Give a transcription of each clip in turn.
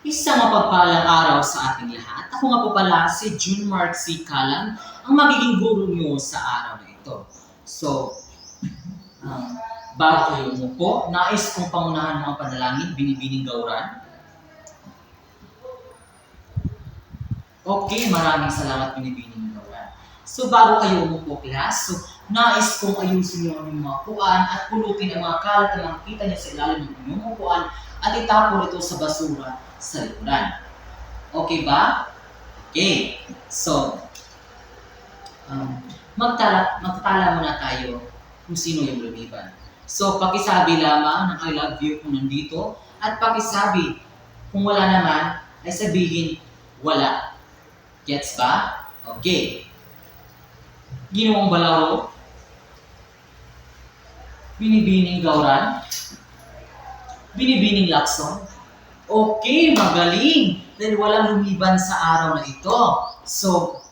Isang mapagpalang araw sa ating lahat. Ako nga po pala si June Mark C. Calan, ang magiging guro nyo sa araw na ito. So, bago kayo umupo, nais kong pangunahan mga panalangin, binibining gauran. Okay, maraming salamat, binibining gauran. So, bago kayo umupo, class, so, nais kong ayusin nyo ang mga upuan at pulutin ang mga kalat na makikita niyo sa ilalim ng inyong upuan at itapon ito sa basura sa likuran. Okay ba? Okay. So, magtala muna tayo kung sino yung lumiban. So, pakisabi lamang ng I love you kung nandito at pakisabi kung wala naman ay sabihin wala. Gets ba? Okay. Ginawang balaro. Binibining gauran. Binibining lakson. Okay, magaling. Dahil walang lumiban sa araw na ito. So,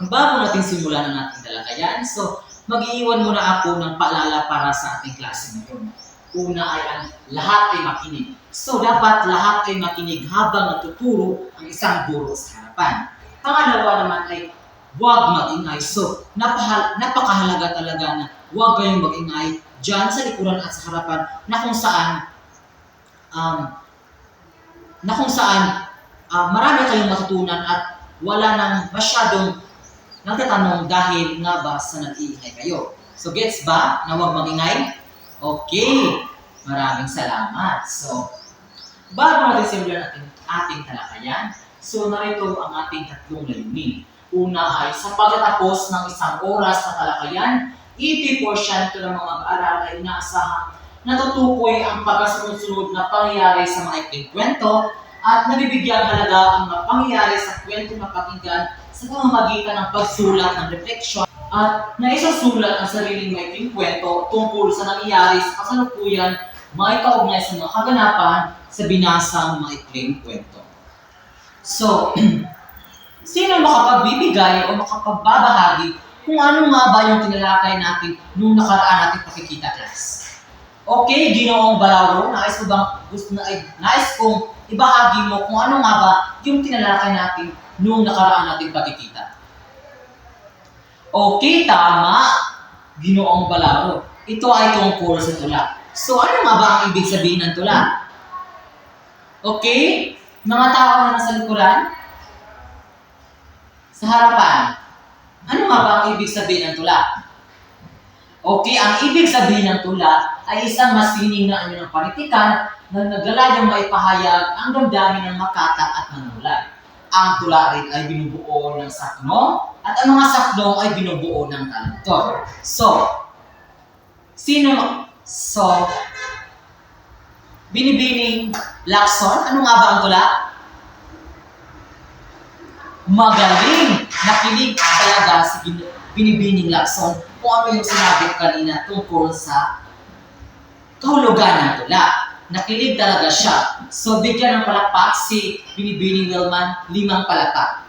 bago natin simulan ang ating talakayan, so, mag-iiwan muna ako ng paalala para sa ating klase ngayon. Una ay ang lahat ay makinig. So, dapat lahat ay makinig habang natuturo ang isang guro sa harapan. Pangalawa naman ay huwag mag-ingay. So, napakahalaga talaga na huwag kayong mag-ingay dyan sa likuran at sa harapan na kung saan marami kayong matutunan at wala nang masyadong nagtatanong dahil nga ba sa nag-iingay kayo. So, gets ba na huwag mag-ingay? Okay. Maraming salamat. So, bago natin simulan ating talakayan, so narito ang ating tatlong layunin. Una ay sa pagtatapos ng isang oras na talakayan, 80% ng mga mag-aaral ay inaasahang natutukoy ang pagkasunod-sunod na pangyayari sa mga ikling kwento at nabibigyang halaga ang mga pangyayari sa kwento na pakinggan sa pamamagitan ng pagsulat ng refleksyon at naisasulat ang sariling maikling kwento tungkol sa nangyayari sa kasalukuyan may kaugnay sa mga kaganapan sa binasang maikling kwento. So, sino makapagbibigay o makapagbabahagi kung ano nga ba yung tinalakay natin nung nakaraan natin pakikita, class? Okay, Ginoong Balaro, nais kong ibahagi mo kung ano nga ba yung tinalakay natin nung nakaraan natin pakikita. Okay, tama, Ginoong Balaro. Ito ay tungkol sa tula. So, ano nga ba ang ibig sabihin ng tula? Okay, mga tao na nasa likuran, sa harapan, ano nga ba ang ibig sabihin ng tula? Okay, ang ibig sabihin ng tula ay isang masining na anyong panitikan na naglalayong maipahayag ang damdamin ng makata at manulat. Ang tula rin ay binubuo ng sakno at ang mga sakno ay binubuo ng talento. Binibining lakson, ano nga ba ang tula? Magaling! Nakinig talaga si Binibining lakson kung ano yung sinabi ko kanina tungkol sa kahulugan ng tula. Nakinig talaga siya. So, bigyan ng palakpak si Binibining Wilman, 5 palakpak.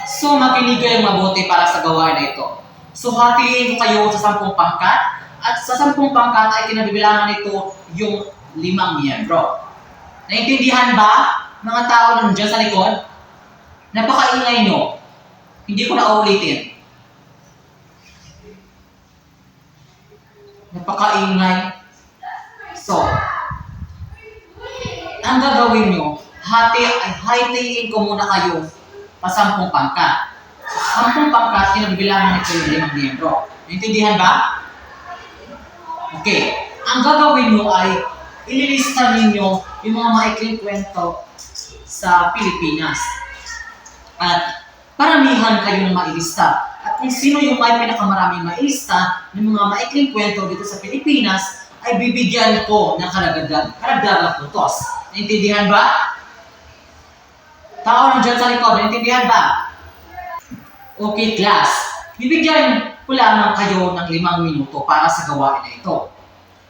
So, makinig kayong mabuti para sa gawain na ito. So, hatiin ko kayo sa 10 pangkat at sa 10 pangkat ay kinabibilangan nito yung 5 miyembro. Naintindihan ba, mga tao nandiyan sa likod? Napakaingay nyo. Hindi ko na uulitin. Napakaingay. So, ang gagawin nyo, hatiin ko muna kayo pa 10 pangkat. 10 pangkat, kinabibilangan nito yung 5 miyembro. Naintindihan ba? Okay. Ang gagawin nyo ay ililista ninyo yung mga maikling kwento sa Pilipinas. At paramihan kayo ng mailista. At kung sino yung may pinakamaraming mailista ng mga maikling kwento dito sa Pilipinas, ay bibigyan ko ng karagdagang puntos. Naintindihan ba? Tao nandiyan sa likod, naintindihan ba? Okay, class. Bibigyan ko lamang kayo ng 5 minuto para sa gawain na ito.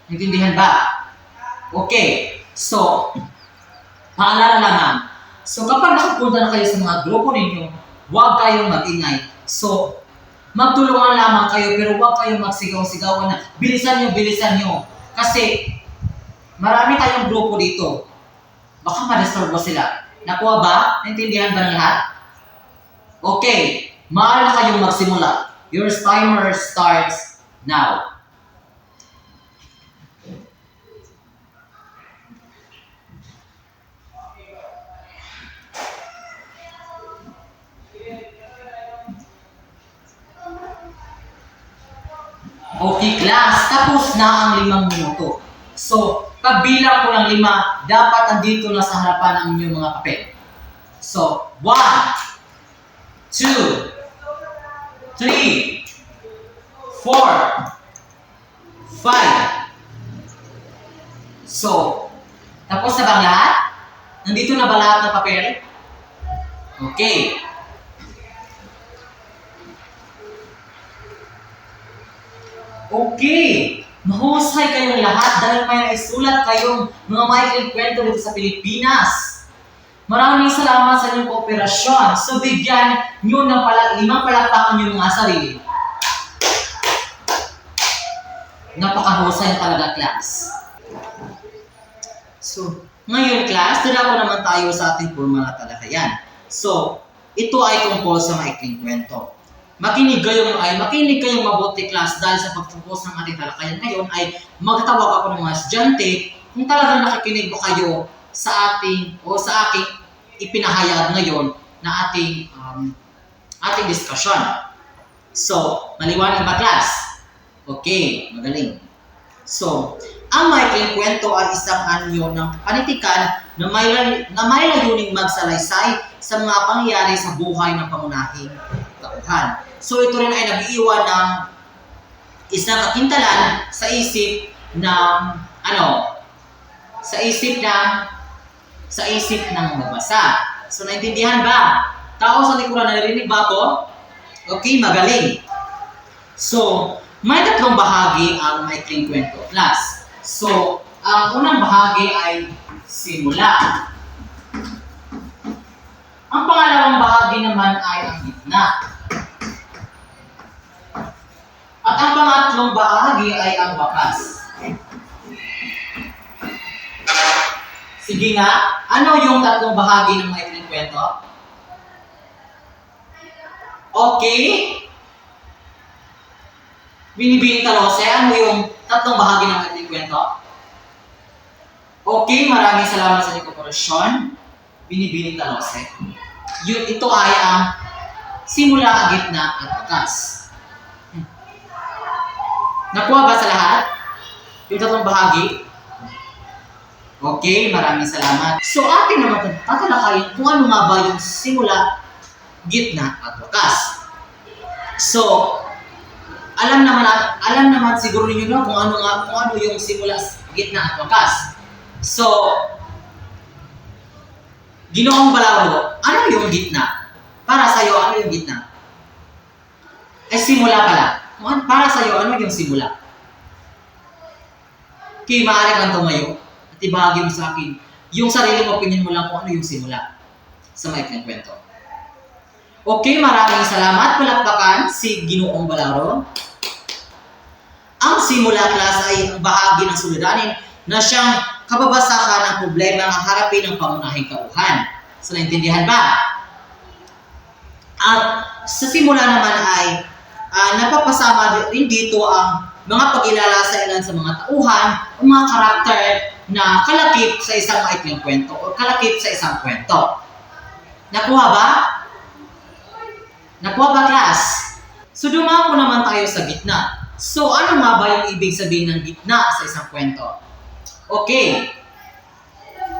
Naintindihan ba? Okay. So, paalala naman. So, kapag nakapunta na kayo sa mga grupo ninyo, huwag kayong mag-ingay. So, magtulungan lamang kayo pero huwag kayong magsigaw-sigawan na bilisan nyo. Kasi, marami tayong grupo dito. Baka ma-disturbo sila. Nakuha ba? Naintindihan ba ng lahat? Okay. Maaari na kayong magsimula. Your timer starts now. Okay, class. Tapos na ang 5 minuto. So, pagbilang ko ng 5, dapat andito na sa harapan ang inyong mga papel. So, 1, 2, 3, 4, 5. So, tapos na bang lahat? Nandito na ba lahat ng papel? Okay. Okay. Mahusay kayong lahat dahil may naisulat kayong mga maikling kwento dito sa Pilipinas. Maraming salamat sa inyong kooperasyon. So, bigyan nyo ng 5 palakpakan yung mga sarili. Napakahusay talaga, class. So, ngayon, class, dadako naman tayo sa ating formal na talakayan. So, ito ay tungkol sa maikling kwento. Makinig kayong mabuti, class, dahil sa pagtapos ng ating talakayan ngayon ay magtawag ako ng mga estudyante kung talagang nakikinig ba kayo sa ating ipinahayag ngayon na ating discussion. So, maliwanag ba, class? Okay, magaling. So, ang maikling kwento ay isang anyo ng panitikan na may layuning magsalaysay sa mga pangyayari sa buhay ng pangunahing tauhan. So, ito rin ay nag-iwan ng isang kakintalan sa isip ng sa isip ng magbasa. So, naintindihan ba? Tao sa likuran, narinig ba ako? Okay, magaling. So, may 3 bahagi ang maikling kwento, class. So, ang unang bahagi ay simula. Ang pangalawang bahagi naman ay ang gitna. At ang pangatlong bahagi ay ang wakas. Sige nga, ano yung 3 bahagi ng maikling kwento? Okay? Binibining talose, ano yung 3 bahagi ng maikling kwento? Okay, maraming salamat sa inyong kooperasyon. Binibining talose. Ito ay ang simula, gitna, at wakas. Nakuha ba sa lahat? Yung 3 bahagi? Okay, maraming salamat. So, atin naman tatalakayin kung ano nga ba yung simula, gitna, at wakas. So, alam naman siguro niyo no kung ano yung simula, gitna, at wakas. So, Ginoong Balaro, ano yung gitna? Para sa iyo, ano yung gitna? Ay, simula pala. Para sa iyo, ano yung simula? Okay, maaari kang tumayo at ibahagi mo sa akin yung sariling opinion mo lang kung ano yung simula sa maikling kwento. Okay, maraming salamat. Palakpakan si Ginoong Balaro. Ang simula, class, ay ang bahagi ng suliranin na siyang kababasahan ng problema ang harapin ng pangunahing tauhan. So, naintindihan ba? At sa simula naman ay napapasama rin dito ang mga pag-ilala sa ilan sa mga tauhan o mga karakter na kalakip sa isang maikling kwento o kalakip sa isang kwento. Nakuha ba? Nakuha ba, class? So, dumako naman tayo sa gitna. So, ano nga ba yung ibig sabihin ng gitna sa isang kwento? Okay.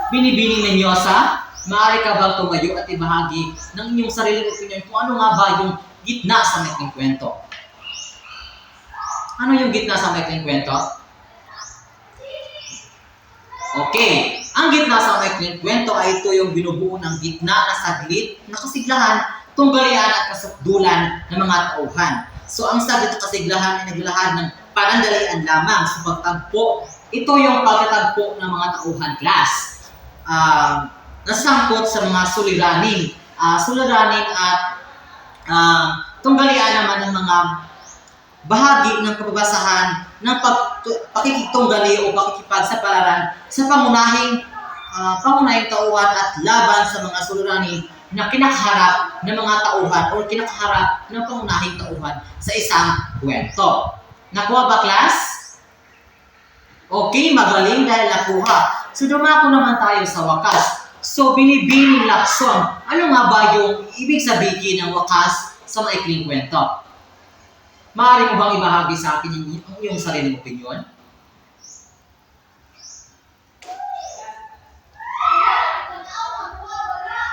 Binibining ninyo sa maaari ka bang tumayo at ibahagi ng inyong sariling opinion kung ano nga ba yung gitna sa maikling kwento? Ano yung gitna sa maikling kwento? Okay. Ang gitna sa maikling kwento ay ito yung binubuo ng gitna na saglit na kasiglahan, tunggalian at kasukdulan ng mga tauhan. So, ang saglit at kasiglahan ay naglalahad ng panandalian lamang sa pagtagpo. Ito yung pagtatagpo ng mga tauhan, class. Nasangkot sa mga suliranin at tunggalian naman ng mga bahagi ng kababasahan ng pakikitunggali o pakikipagsapalaran sa pangunahing tauhan at laban sa mga suliranin na kinakaharap ng mga tauhan o kinakaharap ng pangunahing tauhan sa isang kwento. Nakuha ba, class? Okay, magaling dahil nakuha. So, dumako naman tayo sa wakas. So, binibining lakson. Ano nga ba yung ibig sabihin ng wakas sa maikling kwento? Maaari mo bang ibahagi sa akin ang iyong sariling opinion?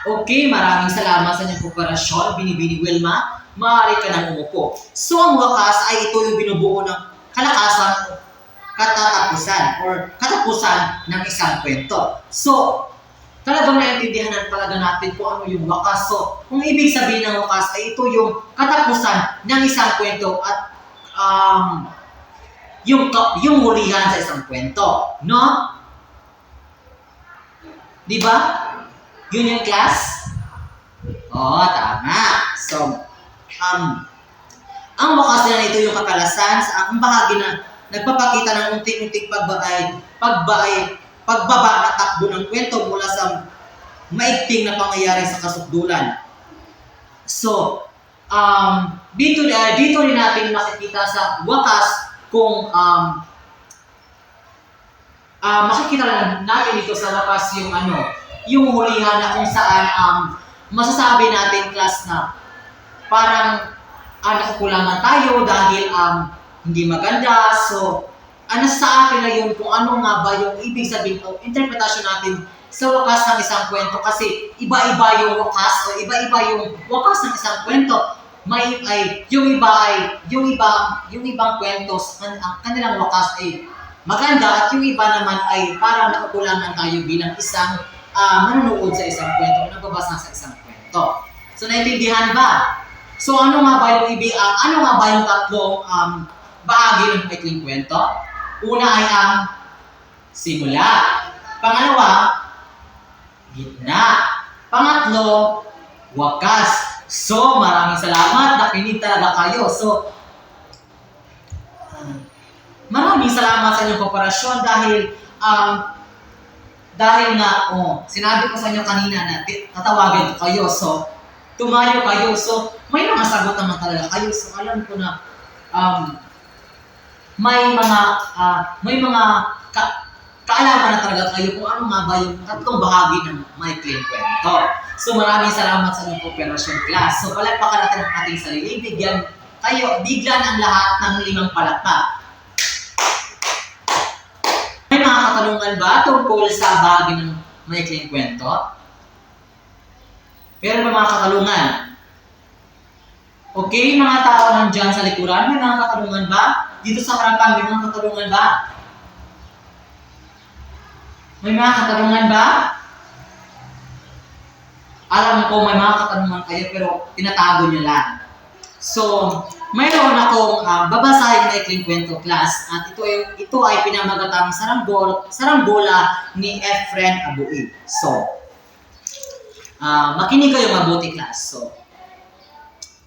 Okay, maraming salamat sa inyong kooperasyon, Binibini Wilma. Maaari ka nang umupo. So, ang wakas ay ito yung binubuo ng kalakasan, katapusan ng isang kwento. So, talagang naintindihan talaga natin kung ano yung wakas. So, kung ibig sabihin ng wakas ay ito yung katapusan ng isang kwento at yung hulihan sa isang kwento. No? Di ba? Yun yung class? Oo, tama. So, ang wakas na ito yung kakalasan sa ang bahagi na nagpapakita ng unting-unting pagbaba na takbo ng kwento mula sa maigting na pangyayari sa kasukdulan. So, dito rin natin makikita sa wakas kung makikita natin dito sa wakas yung hulihan na kung saan masasabi natin, class, na parang nakukulangan tayo dahil hindi maganda. So, sa akin na yun kung ano nga ba yung ibig sabihin o interpretasyon natin sa wakas ng isang kwento, kasi iba-iba yung wakas o iba-iba yung wakas ng isang kwento. Yung ibang kwento ang kanilang wakas ay maganda at yung iba naman ay parang nakukulangan tayo bilang isang manonood sa isang kwento o nagbabasa sa isang kwento. So, naintindihan ba? So, ano nga ba yung tatlong bahagi ng maikling kwento? Una ay ang simula. Pangalawa, gitna. Pangatlo, wakas. So, maraming salamat. Nakinig talaga kayo. So, maraming salamat sa inyong kooperasyon dahil nga, sinabi ko sa inyo kanina na tatawagin ko kayo. So, tumayo kayo. So, may mga sagot naman talaga kayo. So, alam ko na may mga kaalaman na talaga kayo kung ano nga ba yung tatlong bahagi ng maikling kwento. So, maraming salamat sa inyong kooperasyon, class. So, palakpakan natin ang ating sarili. Bigyan ang lahat ng 5 palakpak. May mga katanungan ba tungkol sa bahagi ng maikling kwento? Meron ba mga katanungan? Okay, mga tao nandyan sa likuran, may mga katanungan ba? Dito sa harapan, may mga katanungan ba? May mga katanungan ba? Alam ko may mga katanungan kayo pero tinatago nyo lang. So, mayroon akong babasahin na maikling kwento, class, at ito ay pinamagatang Saranggola ni Efren Abuid. So, makinig kayo mabuti, class. So,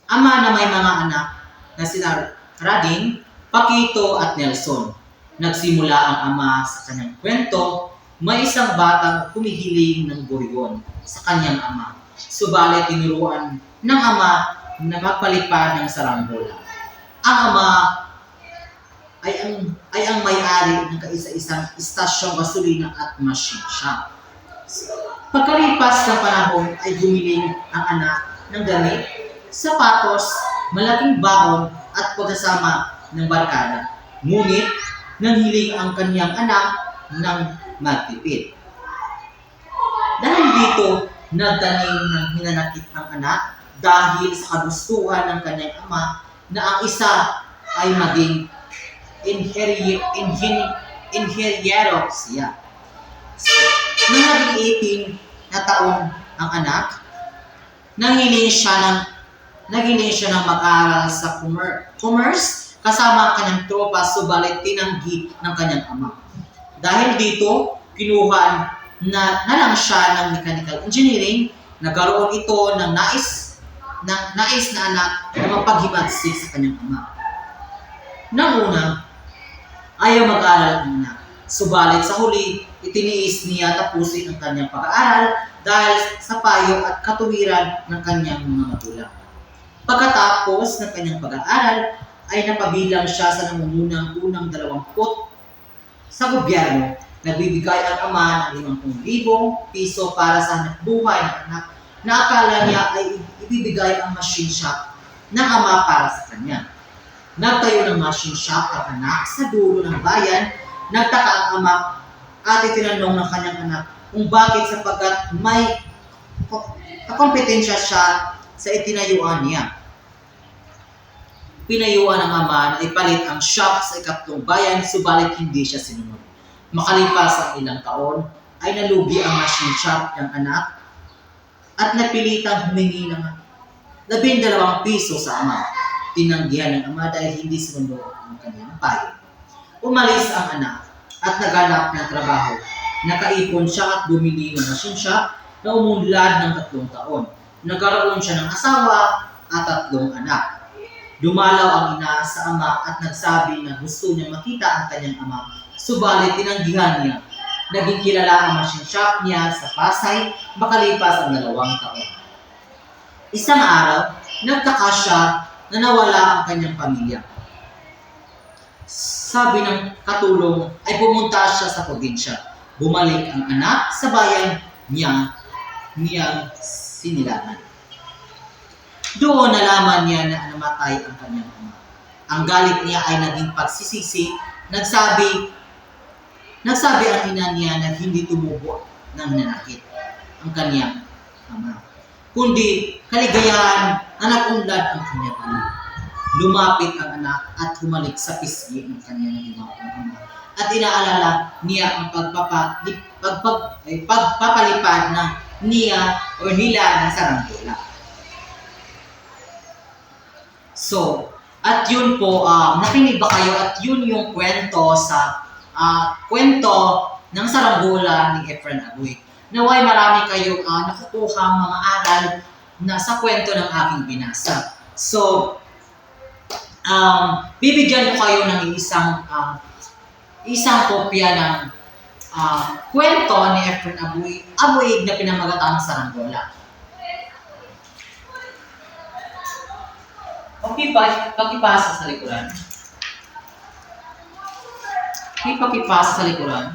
ama na may mga anak na sila Rading, Paquito at Nelson. Nagsimula ang ama sa kanyang kwento, may isang batang humihiling ng buyon sa kanyang ama. Subalit tinuruan ng ama na magpalipan ng saranggola. Ang ama ay ang may-ari ng kaisa-isang istasyong gasolina at masyensya. Pagkalipas ng panahon ay gumiling ang anak ng damit, sapatos, malaking baon at pagkasama ng barkada. Ngunit nanghiling ang kanyang anak ng magtipid. Dahil dito, nagtanim ng hinanakit ang anak dahil sa kagustuhan ng kanyang ama na ang isa ay maging inheryero siya. Nang naging 18 na taon ang anak, naghiling siya ng mag-aral sa commerce kasama ang kanyang tropa, subalit tinanggi ng kanyang ama. Dahil dito, kinuha na lang siya ng mechanical engineering. Nagkaroon ito ng nais na anak na mapaghimagsik sa kanyang ama. Nang una, ayaw mag-aral ang anak. Subalit sa huli, itiniis niya tapusin ang kanyang pag-aaral dahil sa payo at katuwiran ng kanyang mga magulang. Pagkatapos ng kanyang pag-aaral, ay napabilang siya sa nangungunang unang 20 sa gobyerno. Nagbibigay ang ama ng 50,000 piso para sa hanapbuhay ng anak na akala niya ay ibibigay ang machine shop ng ama para sa kanya. Nagtayo ng machine shop ang anak sa dulo ng bayan. Nagtaka ang ama at itinanong ng kanyang anak kung bakit sapagkat may kakompetensya siya sa itinayuan niya. Pinayuan ng ama na ipalit ang shop sa ikatlong bayan, subalit hindi siya sinunod. Makalipas ang ilang taon, ay nalugi ang machine shop ng anak at napilitang humingi ng 12 piso sa ama. Tinanggihan ng ama dahil hindi sinunod ang kanyang payo. Umalis ang anak at naghanap ng trabaho. Nakaipon siya at bumili ng machine shop na umunlad ng 3 taon. Nagkaroon siya ng asawa at 3 anak. Dumalaw ang ina sa ama at nagsabi na gusto niya makita ang kanyang ama. Subalit tinanggihan niya. Naging kilala ang machine shop niya sa Pasay makalipas ang 2 taon. Isang araw, nagtaka siya na nawala ang kanyang pamilya. Sabi ng katulong ay pumunta siya sa probinsya. Bumalik ang anak sa bayan niyang sinilangan. Doon nalaman niya na namatay ang kanyang ama. Ang galit niya ay naging pagsisisi. Nagsabi ang ina niya na hindi tumubo ng nanakit ang kanyang ama, kundi kaligayahan na nagunlad ang kanyang ama. Lumapit ang anak at humalik sa pisngi ng kanyang himawang ama. At inaalala niya ang pagpapalipad ng nila ng saranggola. So, at yun po, nakinig ba kayo? At yun yung kwento ng saranggola ni Efren Abuy. Naway marami kayong nakukuha mga aral na sa kwento ng aking binasa. So, bibigyan ko kayo ng isang kopya ng kwento ni Efren Abuy na pinamagatang saranggola. Okay, pakipasa sa likuran. Okay, pakipasa sa likuran.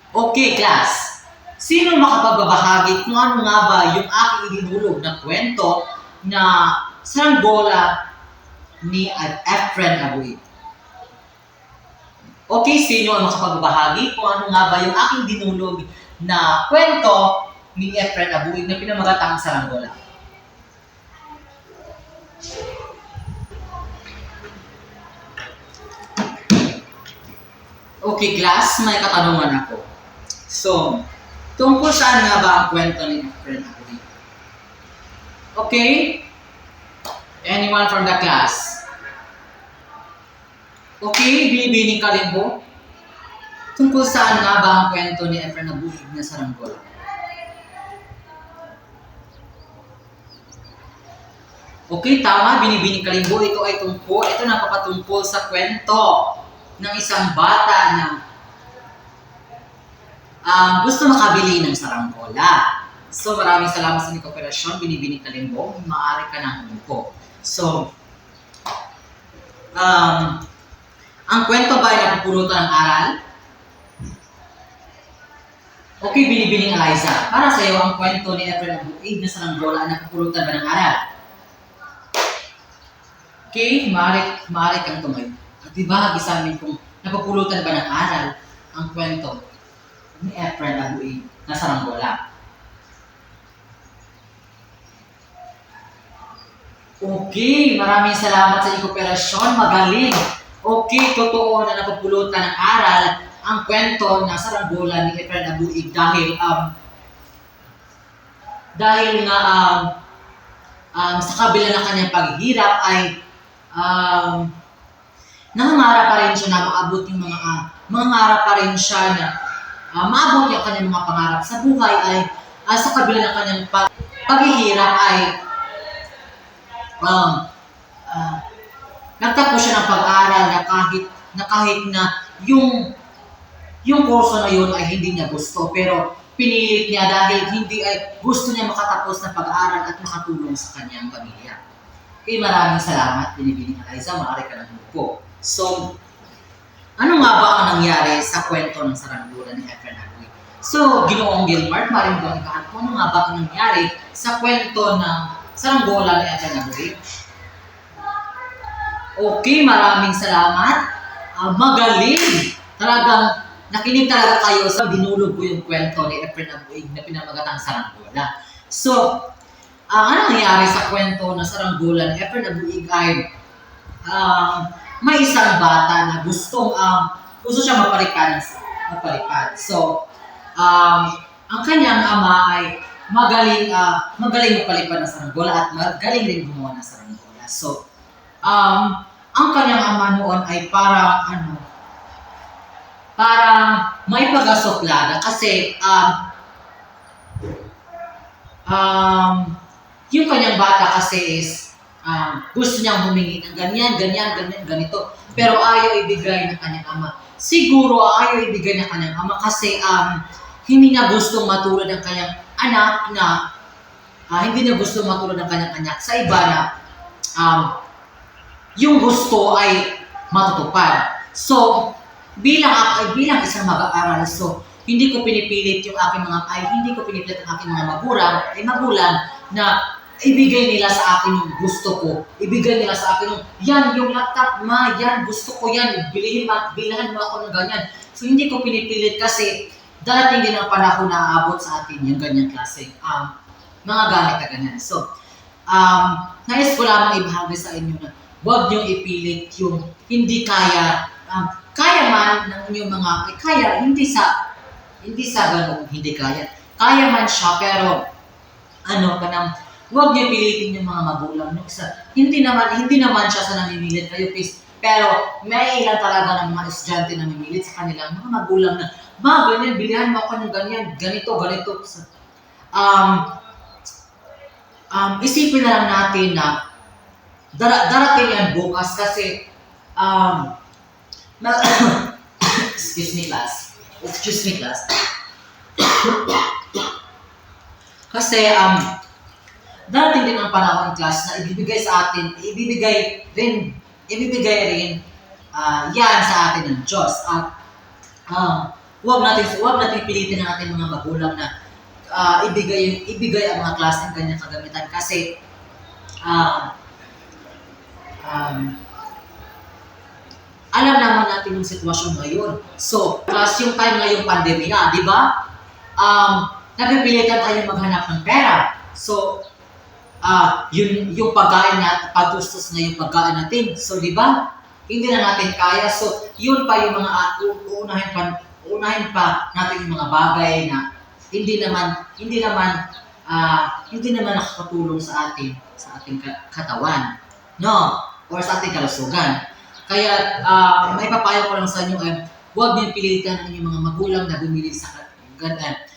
Okay, class. Sino makapagbabahagi kung ano nga ba yung aking idinulog na kwento na saranggola ni Efren Abuy? Okay, sino ang makapagbahagi kung ano nga ba yung aking dinulog na kwento ni Efren Abuy na pinamagatang saranggola? Okay, class, may katanungan ako. So, tungkol saan nga ba ang kwento ni Efren Abuy? Okay? Anyone from the class? Okay, Binibini Kalimbo. Tungkol saan nga ba ang kwento ni Efren Abuy na saranggola? Okay, tama, Binibini Kalimbo. Ito napapatungkol sa kwento ng isang bata na gusto makabili ng saranggola. So, maraming salamat sa kooperasyon, Binibini Kalimbo. Maaari ka nang umupo. So, ang kwento ba ay napupulutan ng aral? Okay, Binibining Eliza. Para sa iyo, ang kwento ni Efren Abuy na saranggola ay napupulutan ba ng aral? Okay, maaari kang tumayo. At ibahagi sa amin kung napupulutan ba ng aral ang kwento ni Efren Abuy na saranggola. Okay, maraming salamat sa iyong kooperasyon. Magaling. Okay, totoo na napupulutan ng aral ang kwento na saranggola ni Efren Abuy dahil nga sa kabila ng kanyang paghihirap ay nangangarap pa rin siya na maabot yung mangangarap pa rin siya na maabot yung kanyang mga pangarap sa buhay ay sa kabila ng kanyang paghihirap ay nagtapos siya ng pag-aaral na kahit na yung kurso na yun ay hindi niya gusto, pero pinilit niya dahil hindi ay gusto niya makatapos ng pag-aaral at makatulong sa kanyang pamilya. Okay, maraming salamat, Binibining Eliza, maaari ka ng po. So, ano nga ba ang nangyari sa kwento ng saranggola ni Efren Abuig? So, Ginoong Gilmart, maaaring ba ikahan po, ano nga ba ang nangyari sa kwento ng saranggola ni Efren Abuig? Okay, maraming salamat. Magaling! Talagang nakinig talaga kayo sa dinulog ko yung kwento ni Efren Abuig na pinamagatang saranggola. So, ano nangyari sa kwento na saranggola ni Efren Abuig ay may isang bata na gusto siya mapalipad. So, ang kanyang ama ay magaling mapalipad ng saranggola at magaling rin gumawa ng saranggola. So, ang kanyang ama noon ay parang may pag-asuplada kasi yung kanyang bata kasi is gusto niyang humingi ng ganyan, ganito. Pero ayaw ibigay ng kanyang ama. Siguro ayaw ibigay ng kanyang ama kasi hindi niya gustong matulad ng kanyang anak na hindi niya gustong matulad ng kanyang anak sa iba na yung gusto ay matutupad. So, bilang isang mag-aaral, so hindi ko pinipilit ang aking mga magulang na ibigay nila sa akin yung gusto ko. Ibigay nila sa akin yung laptop, yan, gusto ko yan, bilhan mo ako ng ganyan. So, hindi ko pinipilit kasi darating din ang panahon na aabot sa atin yung ganyan klase. Mga gamit na ganyan. So, nais ko lamang ibahagi sa inyo na huwag niyong ipilit yung hindi kaya. Kaya man ng inyong mga, kaya, hindi sa ganun, hindi kaya. Kaya man siya, pero, huwag niyo pilitin yung mga magulang niyo. Hindi naman siya sa namimilit kayo, please. Pero, may ilan talaga ng mga estudyante na namimilit sa kanilang mga magulang na, ganyan, bilihan mo ako ng ganyan, ganito. Isipin na lang natin na, darating yan bukas kasi, excuse me class. Kasi, darating din ang panahon class na ibibigay rin yan sa atin ng Diyos. At huwag natin pilitin ng ating mga magulang na ibigay ang mga klase ng kanyang kagamitan kasi alam naman natin yung sitwasyon ngayon. So, plus yung time ngayong pandemya, di ba? Napipilitan tayo maghanap ng pera. So, yung pagkain na pagtustos na yung pagkain natin. So, di ba? Hindi na natin kaya. So, yun pa yung mga uunahin pa natin yung mga bagay na hindi naman nakakatulong sa ating katawan, no? Or sa ating kalusugan. Kaya may papayo ko lang sa inyo ay huwag niyo pilitan ang inyong mga magulang na bumili sa mga gamit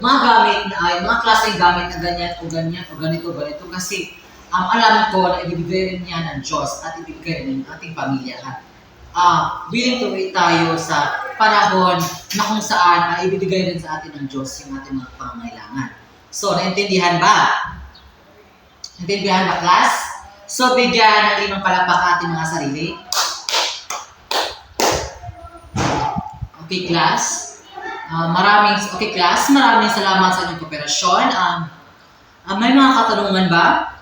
mga klaseng gamit na ganyan o ganito kasi alam ko na ibibigay rin niya ng Diyos at ibibigay rin ng ating pamilya at willing to wait tayo sa panahon na kung saan ibibigay rin sa atin ng Diyos yung ating mga pangangailangan. So, naintindihan ba? Naintindihan ba, class? So, bigyan ng 5 palakpak ating mga sarili. Okay, class? Maraming salamat sa inyong kooperasyon. May mga katanungan ba?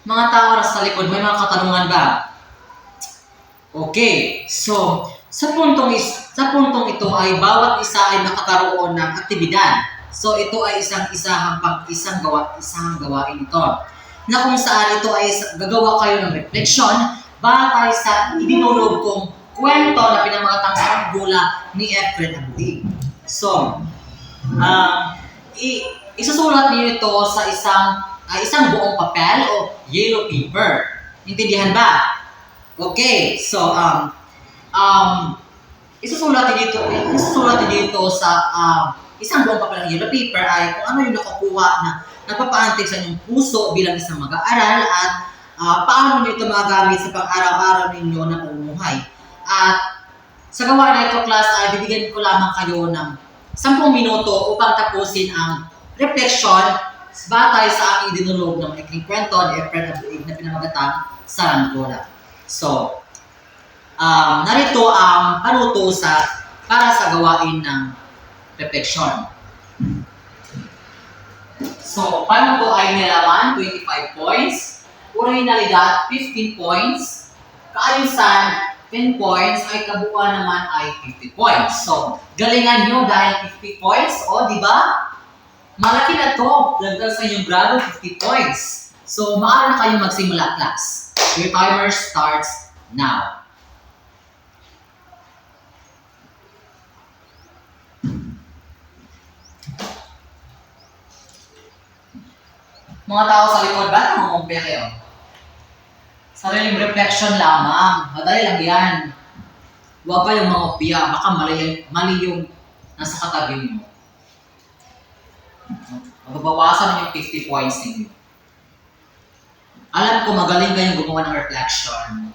Mga tao na sa likod, may mga katanungan ba? Okay, so sa puntong ito ay bawat isa ay nakakaroon ng aktibidad. So ito ay isang gawain ito. Na kung saan ito ay gagawa kayo ng reflection batay sa idinulog kong kwento na pinamagatang saranggola ni Efren Abuig. So, isusulat niyo ito sa isang buong papel o yellow paper. Intindihan ba? Okay, so isusulat dito sa isang buong papel ng yellow paper ay kung ano yung nakukuha na nagpapaantig sa inyong puso bilang isang mag-aaral at paano nyo ito magagamit sa pang-araw-araw ninyo na pamumuhay. At sa gawa na ito, class, ay bibigyan ko lamang kayo ng 10 minuto upang tapusin ang reflection batay sa aking dinulog ng maikling kwento ni Efren Abuig na pinamagatang Saranggola. So, narito ang panuto para sa gawain ng reflection. So, panuto ay nilaman 25 points, originalidad 15 points, kaayusan 10 points, ay kabuuan naman ay 50 points. So, galingan nyo dahil 50 points, o di ba? Malaki na to, dagdag sa inyong grado 50 points. So, maaari na kayong magsimula, class. Your timer starts now. Mga tao sa likod, ba't nangungumpya kayo? Sariling reflection lamang. Madali lang yan. Huwag kayong mangopya. Baka mali yung nasa katabi mo. Mababawasan yung 50 points ninyo. Alam ko magaling kayong gumawa ng reflection.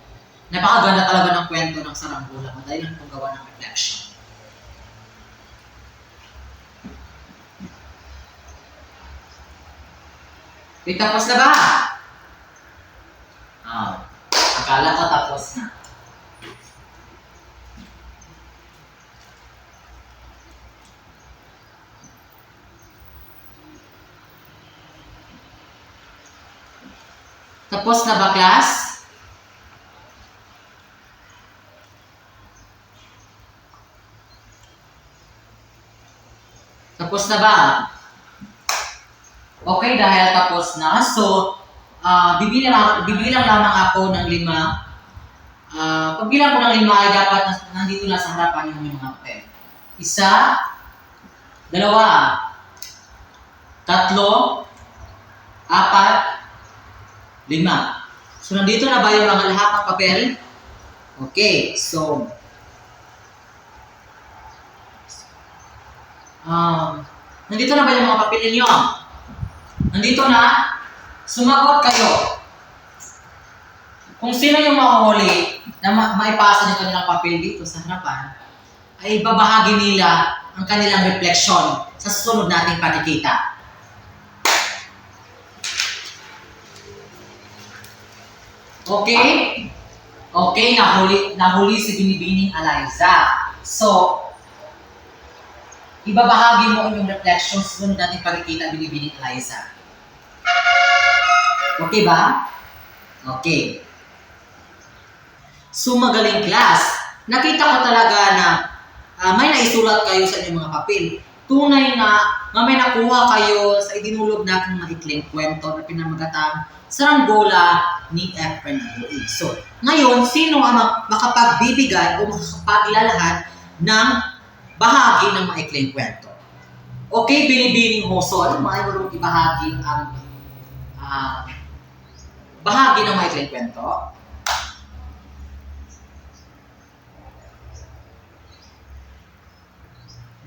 Napakaganda talaga ng kwento ng Saranggola. Madali lang kong gawa ng reflection. Wait, tapos na ba? Akala ko tapos na. Tapos na ba, class? Tapos na ba? Okay, dahil tapos na. So, bibilang lamang ako ng 5. Pagbilang ko ng 5 ay dapat nandito na sa harapan yung mga papel. 1, 2, 3, 4, 5. So, nandito na ba yung mga lahat ng papel? Okay, so, nandito na ba yung mga papel ninyo? Nandito na, sumagot kayo. Kung sino yung mahuli na maipasa ng kanilang papel dito sa harapan, ay babahagi nila ang kanilang refleksyon sa susunod nating pagkikita. Okay? Okay, nahuli si Binibining Eliza. So, ibabahagi mo yung reflection sa susunod nating pagkikita, Binibining Eliza. Okay ba? Okay. So, magaling class. Nakita ko talaga na may naisulat kayo sa inyong mga papel. Tunay na may nakuha kayo sa idinulog nating maikling kwento na pinamagatang Saranggola ni Efren Abuig. So, ngayon, sino ang makapagbibigay o makakapaglalahad ng bahagi ng maikling kwento? Okay, Binibining Hosol, mayroong ibahagi ang bahagi ng maikling kwento.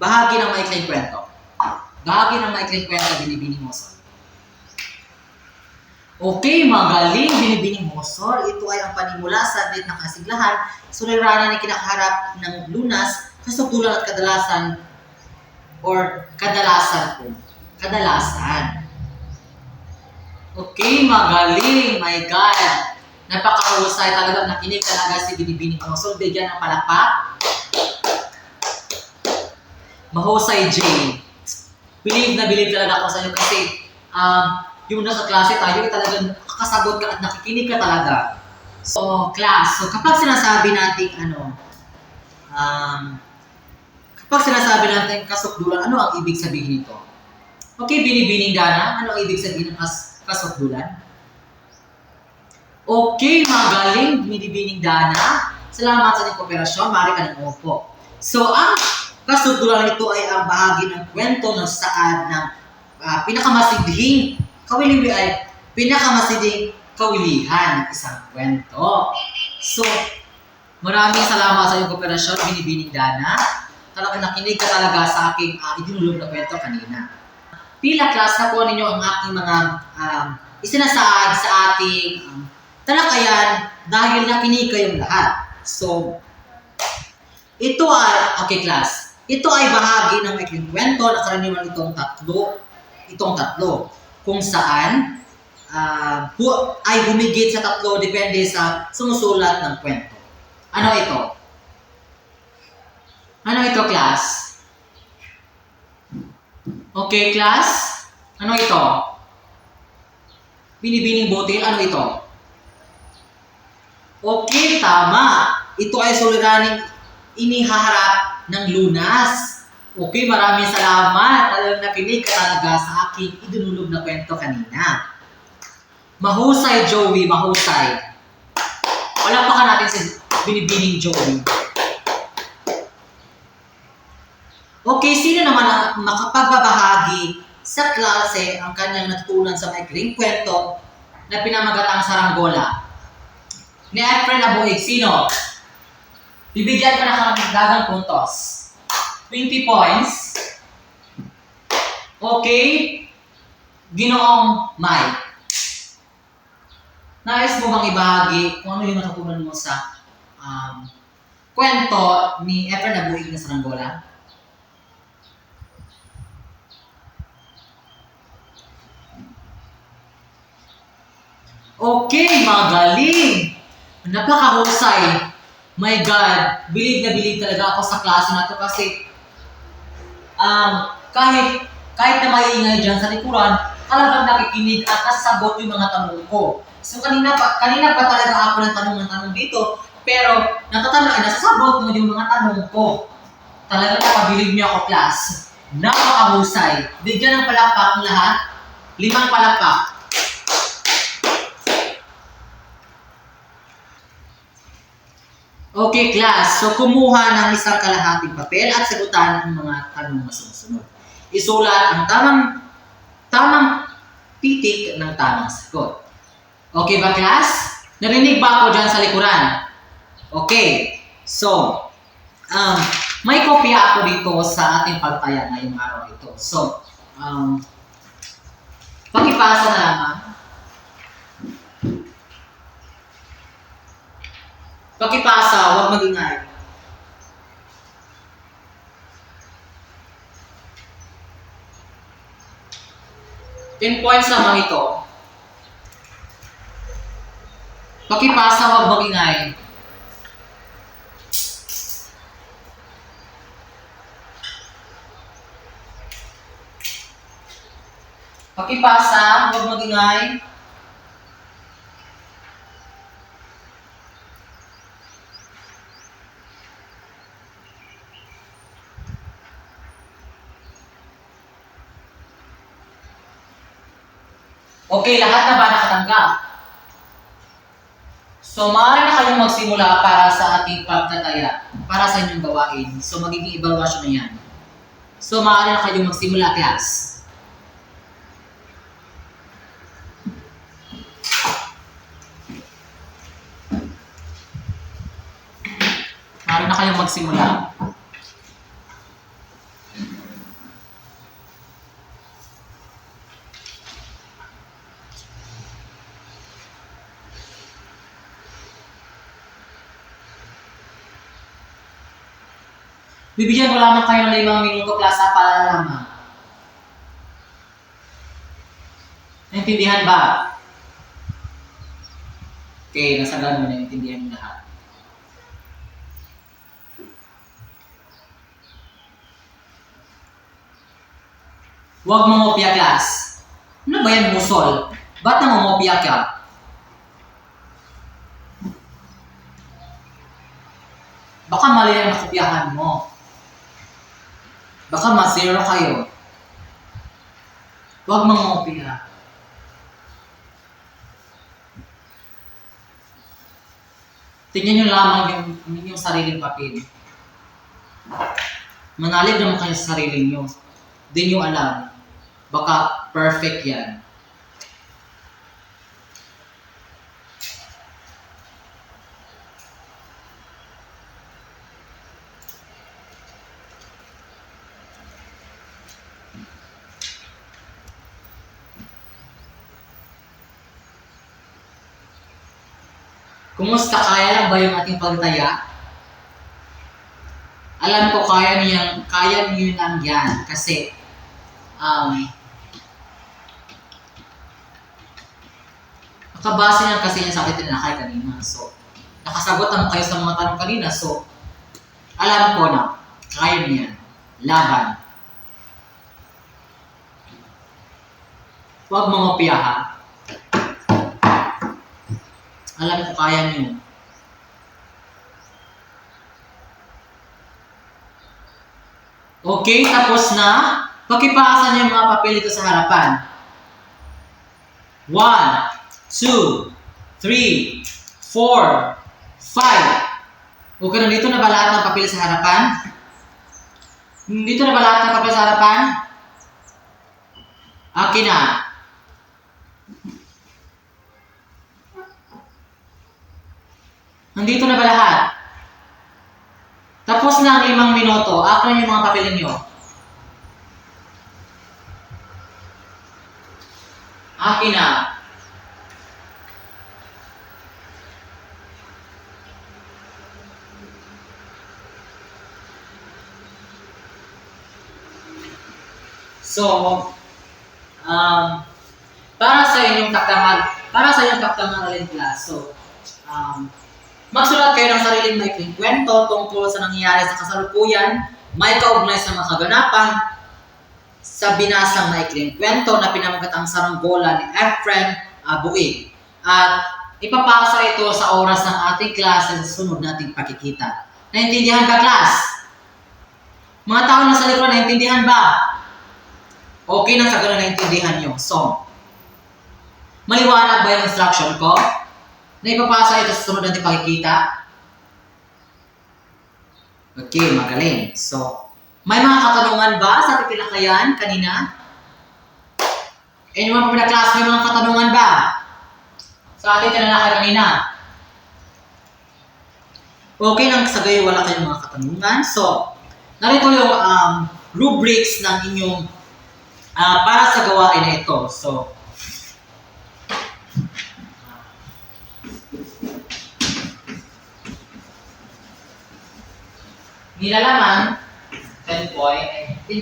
Bahagi ng maikling kwento. Bahagi ng maikling kwento, Binibining Hosol. Okay, magaling, Binibining Hosol. Ito ay ang panimula sa net ng kasiglahan, suliranan na kinakaharap ng lunas, kasukdulan at kadalasan, or kadalasan. Okay, magaling. My God. Napakahusay talaga. Nakinig talaga si Binibining Hosol. Bigyan ng palakpak. Mahusay, Jay. Believe talaga ako sa inyo kasi yung nasa klase tayo, talagang kakasagot ka at nakikinig ka talaga. So, class. So, kapag sinasabi natin kasukdulan, ano ang ibig sabihin nito? Okay, Binibining Dana, ano ang ibig sabihin ng kasukdulan? Okay, magaling, Binibining Dana. Salamat sa inyong kooperasyon, maaari ka ng opo. So, ang kasukdulan nito ay ang bahagi ng kwento ng saad ng pinakamasidhing kawilihan ng isang kwento. So, maraming salamat sa iyong kooperasyon, Binibining Dana. Talagang nakinig ka talaga sa aking idinulog na kwento kanina. Pila class na po ninyo ang aking mga isinasaad sa ating talakayan dahil nakinig kayong lahat. So, ito ay, okay class, ito ay bahagi ng aking kwento na karaniwan itong tatlo. Kung saan ay humigit sa tatlo depende sa sumusulat ng kwento. Ano ito? Ano ito, class? Okay, class? Ano ito? Binibining Butil, ano ito? Okay, tama. Ito ay suliraning inihaharap ng lunas. Okay, maraming salamat. Talagang nakinig ka talaga sa aking idinulog na kwento kanina. Mahusay, Joey, mahusay. Palapakan natin si Binibining Joey. Okay, sino naman ang makapagbabahagi sa klase ang kanyang natutunan sa maikling kwento na pinamagatang Saranggola? Ni Efren Abuig, sino? Bibigyan ka na dagang puntos. 20 points. Okay. Ginoong Mike. Nais mo bang ibahagi kung ano yung natutunan mo sa kwento ni Efren Abuig na Saranggola? Okay, magaling! Napakahusay! My God, believe na believe talaga ako sa klase na to kasi kahit na maingay dyan sa likuran, talagang nakikinig at nasasagot yung mga tanong ko. So kanina pa talaga ako ng tanong dito, pero nasasagot mo yung mga tanong ko. Talaga nakabilib niyo ako, class. Napakahusay. Bigyan ng palakpak ng lahat. 5 palakpak. Okay, class. So, kumuha ng isang kalahating papel at sagutan ang mga tanong na sumusunod. Isulat ang tamang titik ng tamang sagot. Okay ba, class? Narinig ba ako dyan sa likuran? Okay. So, may kopya ako dito sa ating pagtaya ngayong araw ito. So, pakipasa na lamang. Pakipasa, huwag magingay. $10 points lamang ito. Pakipasa, huwag magingay. Pakipasa, huwag magingay. Okay, lahat na ba nakatanggap? So, maaari na kayong magsimula para sa ating pagtataya, para sa inyong gawain. So, magiging evaluation na yan. So, maaari na kayong magsimula, class. Maaari na kayong magsimula. Bibigyan ko lamang kayo ng 5 minuto class para lamang. Naintindihan ba? Okay, nasa ganun, naintindihan mo lahat. Huwag mangopya, class. Ano ba yan, musol? Ba't nangopya ka? Baka mali ang nakopyahan mo. Baka ma-zero kayo. Huwag mangopya. Tingnan nyo lamang yung inyong sariling papel. Manalig naman kayo sa sarili nyo. Di nyo alam. Baka perfect yan. Kumusta? Kaya lang ba yung ating pagtaya? Alam ko kaya niyo lang yan kasi nakabase lang kasi yan sa ating tinakay kanina. So, nakasagot naman kayo sa mga tanong kanina. So, alam ko na kaya niyo yan. Laban. Huwag mangopya ha. Alam ko kaya niyo. Okay, tapos na. Pakipaasan niyo yung mga papel dito sa harapan. 1, 2, 3, 4, 5. Okay, nandito na ba lahat ng papel sa harapan? Dito na ba lahat ng papel sa harapan? Akin na. Nandito na ba lahat? Tapos na ang 5 minuto. Akin yung mga papel ninyo. Akin na. So, para sa inyong takdangan class. So, magsulat kayo ng sariling maikling kwento tungkol sa nangyayari sa kasalukuyan, may kaugnay sa mga kaganapan sa binasang maikling kwento na pinamagatang saranggola ni Efren Buig. At ipapasa ito sa oras ng ating klase sa sunod nating pakikita. Naintindihan ba, class? Mga tao na sa likuran, naintindihan ba? Okay na sa ganun naintindihan nyo. So, maliwanag ba yung instruction ko? Na ipapasa ito sa sunod natin pakikita? Okay, magaling. So, may mga katanungan ba sa ating tinakayan kanina? Anyone from the class, may mga katanungan ba sa ating tinakay kanina? Okay lang sa gayo, wala kayong mga katanungan. So, narito yung rubrics ng inyong para sa gawain na ito. So, nilalaman 10.19%.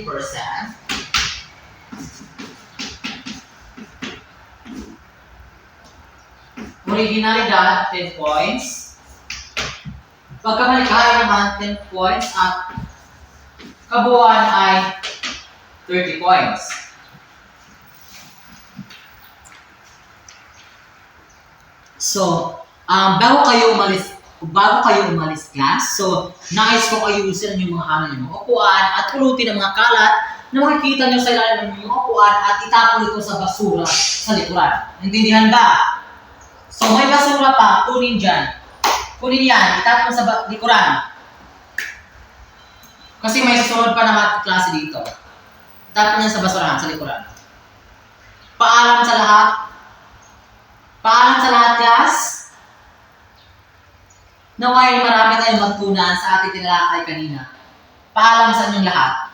Originalidad 10 points. Pagkamalikahay naman 10 points at kabuuan ay 30 points. So, bago kayo umalis class, so nais ko ayusin yung mga mga upuan at pulutin ang mga kalat na makikita nyo sa ilalim ng mga upuan at itapon ito sa basura sa likuran. Naintindihan ba? So may basura pa, kunin dyan. Kunin yan, itapon sa likuran. Kasi may susunod pa na mga klase dito. Itapon yan sa basurahan, sa likuran. Paalam sa lahat. Paalam sa lahat, class. Naway marami tayong magtunan sa ating tinalakay kanina. Paalam sa inyong lahat.